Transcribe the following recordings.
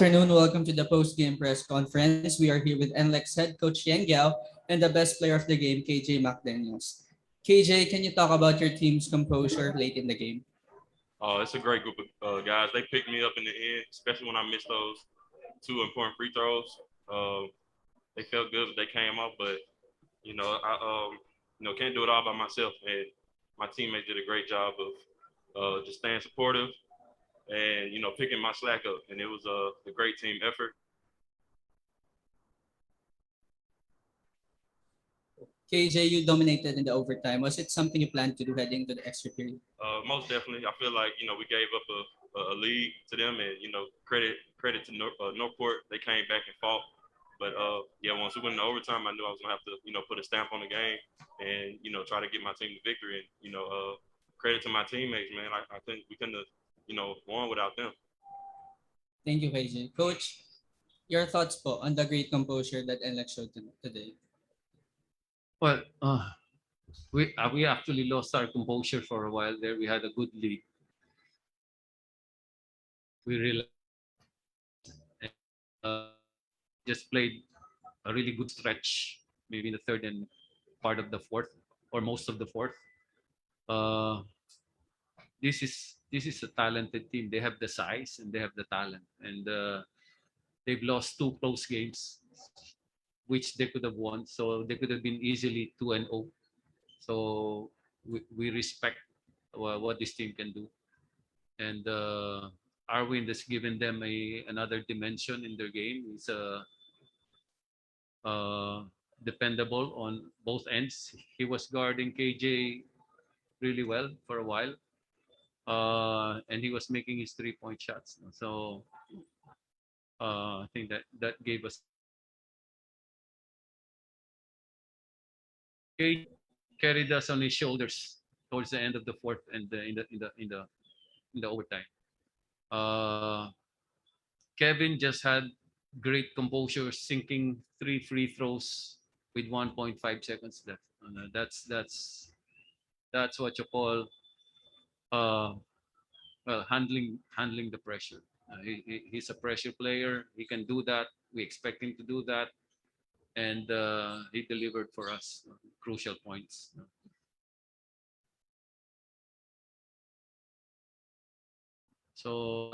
afternoon. Welcome to the post-game press conference. We are here with NLEX head coach Yeng Guiao and the best player of the game, KJ McDaniels. KJ, can you talk about your team's composure late in the game? It's a great group of guys. They picked me up in the end, especially when I missed those two important free throws. They felt good that they came off, but I can't do it all by myself. And my teammates did a great job of just staying supportive and picking my slack up. And it was a great team effort. KJ, you dominated in the overtime. Was it something you planned to do heading to the extra period? Most definitely. I feel like we gave up a lead to them, and credit to Northport. They came back and fought. But once we went into overtime, I knew I was gonna have to put a stamp on the game and try to get my team to victory. And credit to my teammates, man. I think we couldn't have won without them. Thank you, KJ. Coach, your thoughts po on the great composure that NLEX showed today? Well, we actually lost our composure for a while there. We had a good lead. We realized just played a really good stretch, maybe in the third and part of the fourth, or most of the fourth. This is a talented team. They have the size and they have the talent, and they've lost two close games, which they could have won. So they could have been easily 2-0. So we respect what this team can do, and our win has given them another dimension in their game. It's dependable on both ends. He was guarding KJ really well for a while, and he was making his 3-point shots. So I think that gave us. KJ carried us on his shoulders towards the end of the fourth and in the overtime. Kevin just had great composure, sinking 3 free throws with 1.5 seconds left. That's what you call handling the pressure. He's a pressure player. He can do that. We expect him to do that, and he delivered for us crucial points. So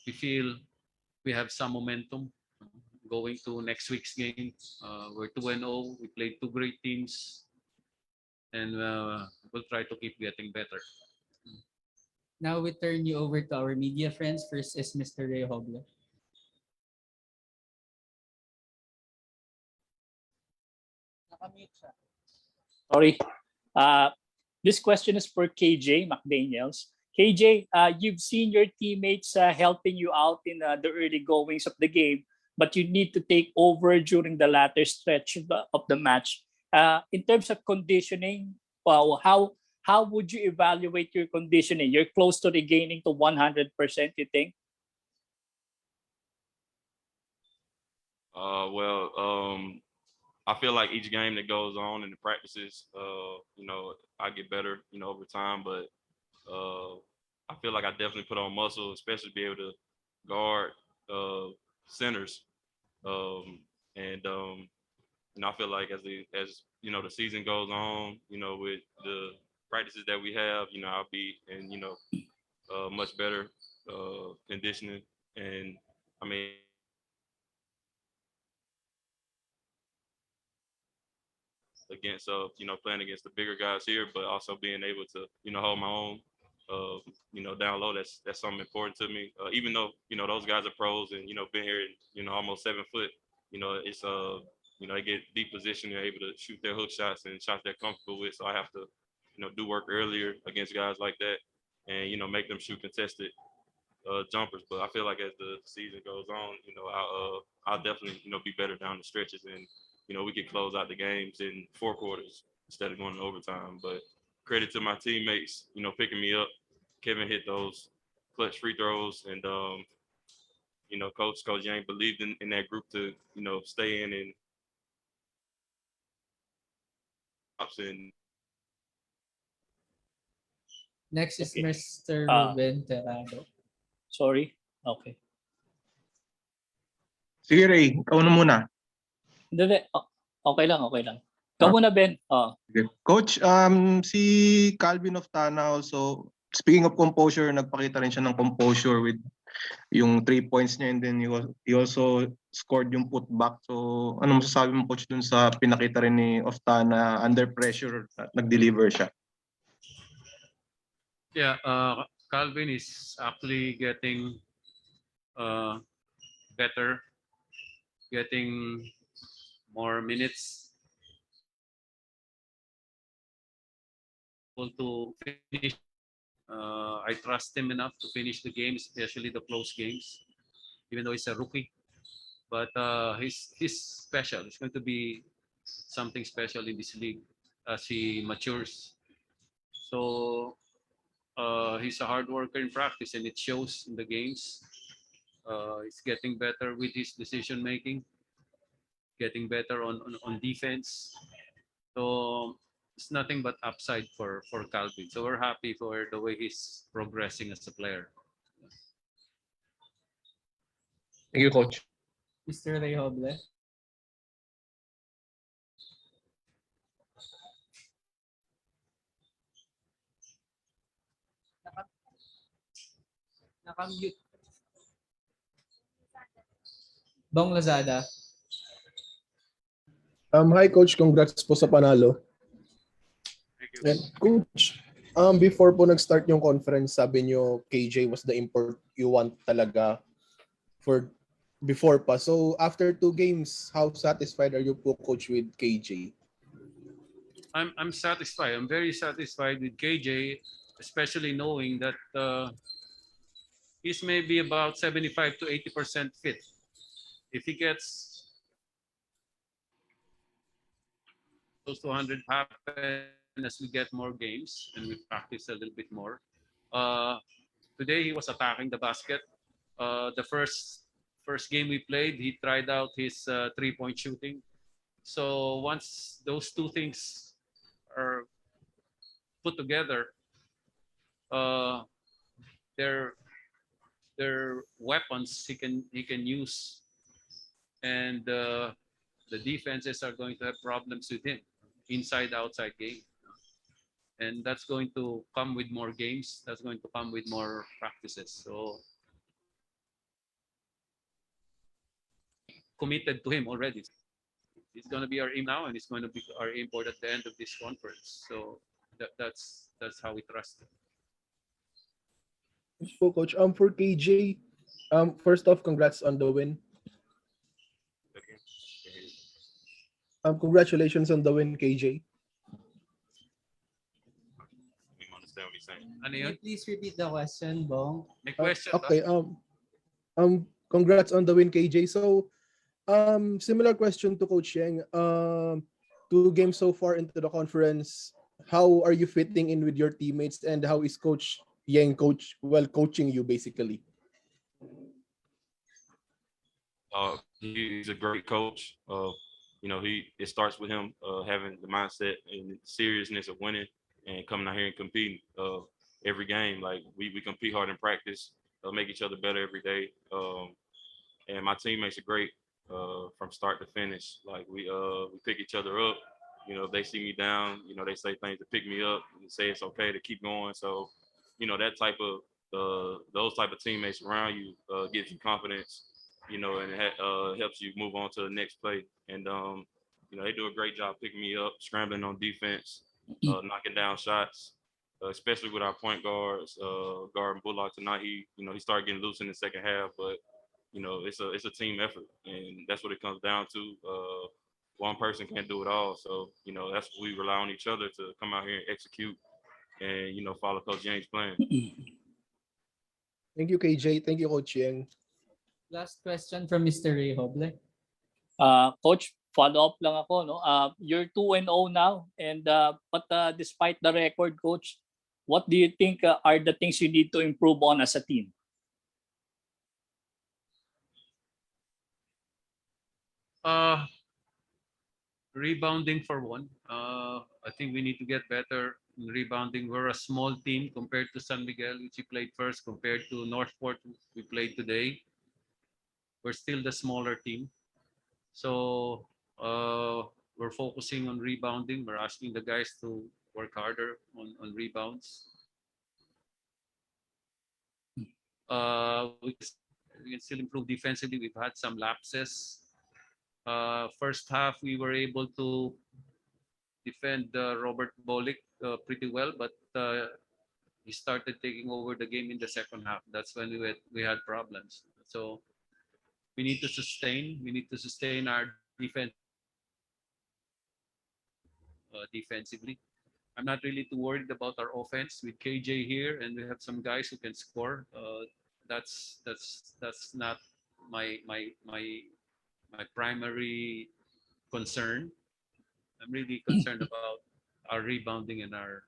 we feel we have some momentum going to next week's game. We're 2-0. We played two great teams, and we'll try to keep getting better. Now we turn you over to our media friends. First is Mr. Ray Hoblo. Sorry. This question is for KJ McDaniels. KJ, you've seen your teammates helping you out in the early goings of the game, but you need to take over during the latter stretch of the match. In terms of conditioning, how would you evaluate your conditioning? You're close to regaining to 100%, you think? I feel like each game that goes on in the practices, I get better, over time. But I feel like I definitely put on muscle, especially to be able to guard centers. I feel like as the season goes on, with the practices that we have, I'll be in, much better conditioning. And I mean, against playing against the bigger guys here, but also being able to hold my own down low. That's something important to me, even though those guys are pros and been here almost 7 foot. It's they get deep position, they're able to shoot their hook shots and shots they're comfortable with, so I have to do work earlier against guys like that and make them shoot contested jumpers. But I feel like as the season goes on, I'll definitely be better down the stretches, and we can close out the games in 4 quarters instead of going to overtime. But credit to my teammates, picking me up. Kevin hit those clutch free throws, and Coach Yang believed in that group to stay in and Next is Mr. Ruben Terrado. Sorry. Okay. Sige, Ray, ikaw na muna. Hindi. Okay lang, okay lang. Ikaw muna, Ben. Okay. Coach, si Calvin Oftana also, speaking of composure, nagpakita rin siya ng composure with yung 3 points niya, and then he also scored yung putback. So ano masasabi mo, Coach, dun sa pinakita rin ni Oftana under pressure at nag-deliver siya? Yeah, Calvin is actually getting better, getting more minutes, able to finish. I trust him enough to finish the games, especially the close games, even though he's a rookie. But he's special. It's going to be something special in this league as he matures. So he's a hard worker in practice, and it shows in the games. He's getting better with his decision making, getting better on defense. So it's nothing but upside for Calvin. So we're happy for the way he's progressing as a player. Thank you, Coach. Mr. Ray Hoble. Naka-mute. Bong Lazada. Hi Coach, congrats po sa panalo. Thank you. And Coach, before po nag-start yung conference, sabi nyo KJ was the import you want talaga for before pa. So after 2 games, how satisfied are you po, Coach, with KJ? I'm satisfied. I'm very satisfied with KJ, especially knowing that he's maybe about 75 to 80% fit. If he gets close to 100 happen as we get more games and we practice a little bit more. Today he was attacking the basket. The first game we played, he tried out his 3-point shooting. So once those two things are put together, they're weapons he can use, and the defenses are going to have problems with him, inside outside game, and that's going to come with more games. That's going to come with more practices. So committed to him already. It's going to be our aim now, and it's going to be our aim for at the end of this conference. So that's how we trust him. Po, Coach, for KJ, first off, congrats on the win. Congratulations on the win, KJ. We understand what he's saying. Ano Can yun? you please repeat the question, Bong? May question ba? Okay, congrats on the win, KJ. So, similar question to Coach Yeng. 2 games so far into the conference, how are you fitting in with your teammates, and how is Coach Yeng coaching you basically? He's a great coach. It starts with him having the mindset and the seriousness of winning and coming out here and competing every game. Like we compete hard in practice, make each other better every day. And my teammates are great from start to finish. Like we pick each other up. If they see me down, they say things to pick me up and say it's okay to keep going. So, that type of those type of teammates around you gives you confidence. And it helps you move on to the next play. And they do a great job picking me up, scrambling on defense, knocking down shots, especially with our point guards. Guard Bullock tonight, he started getting loose in the second half, but it's a team effort, and that's what it comes down to. One person can't do it all, so that's what we rely on each other to come out here and execute, and follow Coach Yeng's plan. Thank you, KJ. Thank you, Coach Yeng. Last question from Mr. Ray Hoble. Coach, follow up lang ako, no? You're 2-0 now, and but despite the record, Coach, what do you think are the things you need to improve on as a team? Rebounding for one. I think we need to get better in rebounding. We're a small team compared to San Miguel, which we played first, compared to Northport, we played today. we're still the smaller team. So we're focusing on rebounding. We're asking the guys to work harder on rebounds. We can still improve defensively. We've had some lapses. First half, we were able to defend Robert Bolick pretty well, but he started taking over the game in the second half. That's when we had problems. So we need to sustain our defense defensively. I'm not really too worried about our offense with KJ here, and we have some guys who can score. That's not my primary concern. I'm really concerned about our rebounding and our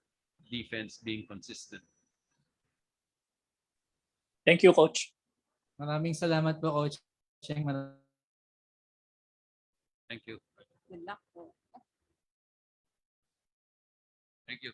defense being consistent. Thank you, Coach. Maraming salamat po, Coach Yeng. Thank you. Good luck po. Thank you.